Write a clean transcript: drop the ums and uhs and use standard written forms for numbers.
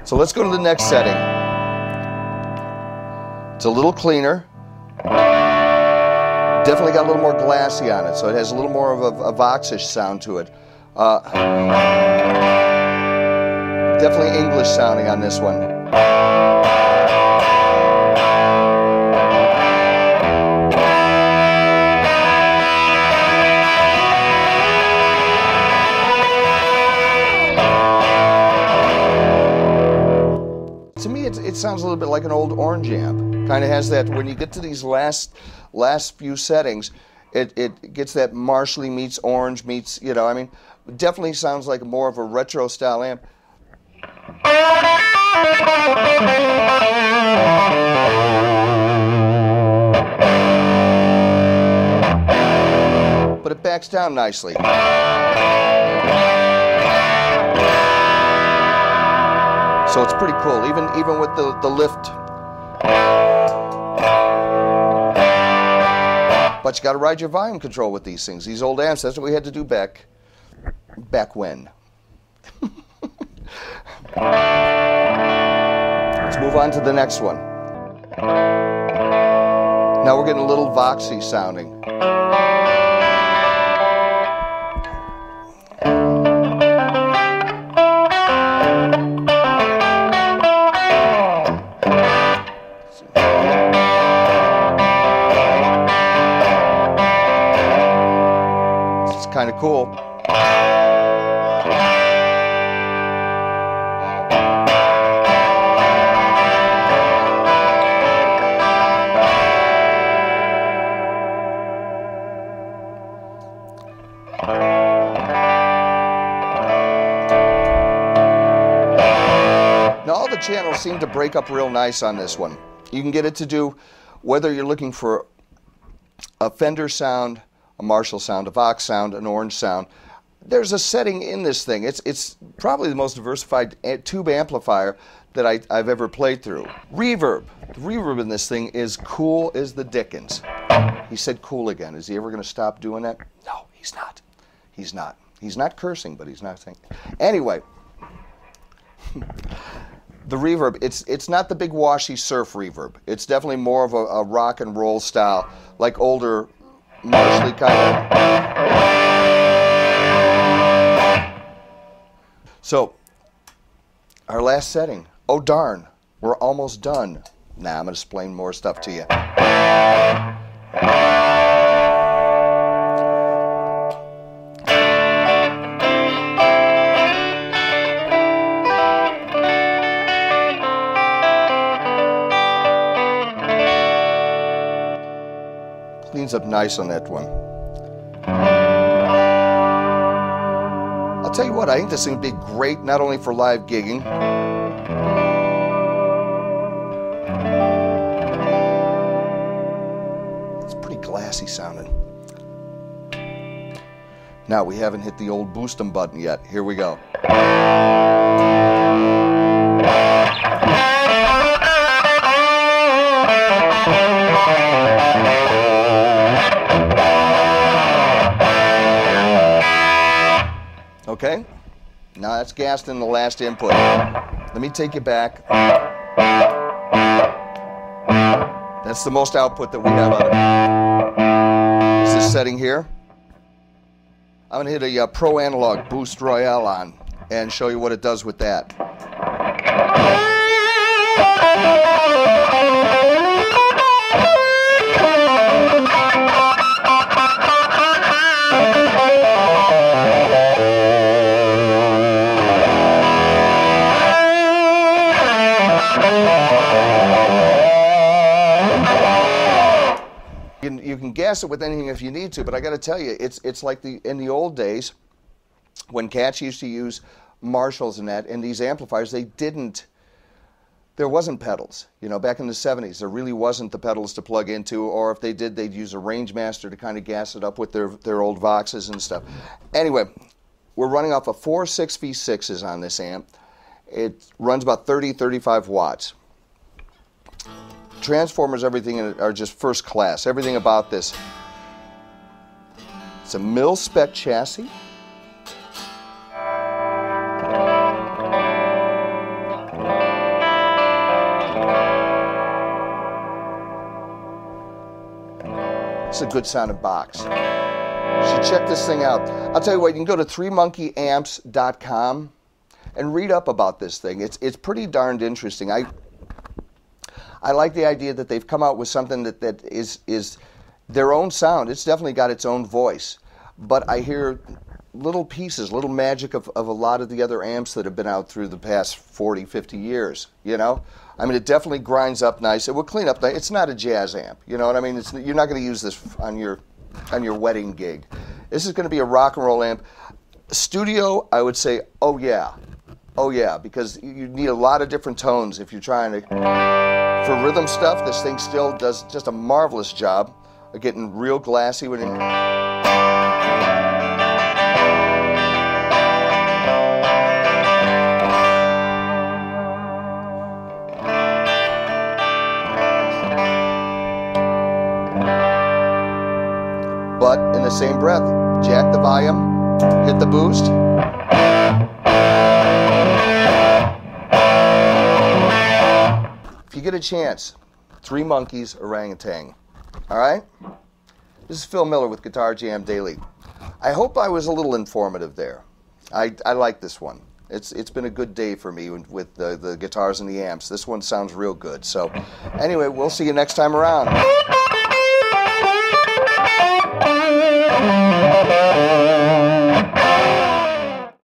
So let's go to the next setting. It's a little cleaner. Definitely got a little more glassy on it, so it has a little more of a Voxish sound to it. Definitely English sounding on this one. To me, it sounds a little bit like an old orange amp. Kind of has that, when you get to these last few settings, it gets that Marshally meets orange meets, you know, I mean, definitely sounds like more of a retro style amp. But it backs down nicely. So it's pretty cool, even with the lift. But you got to ride your volume control with these things. These old amps, that's what we had to do back when. Let's move on to the next one. Now we're getting a little Voxy sounding. It's kind of cool. Now all the channels seem to break up real nice on this one. You can get it to do, whether you're looking for a Fender sound, a Marshall sound, a Vox sound, an orange sound. There's a setting in this thing. It's probably the most diversified tube amplifier that I've ever played through. Reverb. The reverb in this thing is cool as the dickens. He said cool again. Is he ever going to stop doing that? No, he's not. He's not. He's not cursing, but he's not saying. Anyway, the reverb, it's not the big washy surf reverb. It's definitely more of a rock and roll style, like older Marshally kind of. So, our last setting. Oh darn, we're almost done. Now I'm going to explain more stuff to you. Cleans up nice on that one. I'll tell you what, I think this thing would be great not only for live gigging, it's pretty glassy sounding. Now we haven't hit the old boost 'em button yet. Here we go. Okay, now that's gassed in the last input. Let me take you back. That's the most output that we have on it. Is this setting here? I'm going to hit a Pro Analog Boost Royale on and show you what it does with that. You can gas it with anything if you need to, but I got to tell you, it's like in the old days when cats used to use Marshalls and that, and these amplifiers, there wasn't pedals. You know, back in the 70s, there really wasn't the pedals to plug into, or if they did, they'd use a Rangemaster to kind of gas it up with their old Voxes and stuff. Anyway, we're running off of 4 6V6s on this amp. It runs about 30-35 watts. Transformers, everything in it are just first class. Everything about this. It's a mil-spec chassis. That's a good sounding box. You should check this thing out. I'll tell you what, you can go to 3monkeyamps.com and read up about this thing. It's pretty darned interesting. I like the idea that they've come out with something that is their own sound. It's definitely got its own voice. But I hear little pieces, little magic of a lot of the other amps that have been out through the past 40, 50 years, you know? I mean, it definitely grinds up nice. It will clean up nice. It's not a jazz amp, you know what I mean? You're not going to use this on your wedding gig. This is going to be a rock and roll amp. Studio, I would say, oh yeah, because you need a lot of different tones if you're trying to. For rhythm stuff, this thing still does just a marvelous job of getting real glassy when it. But in the same breath, jack the volume, hit the boost. If you get a chance, 3 Monkeys Orangutan. All right? This is Phil Miller with Guitar Jam Daily. I hope I was a little informative there. I like this one. It's been a good day for me with the guitars and the amps. This one sounds real good. So anyway, we'll see you next time around.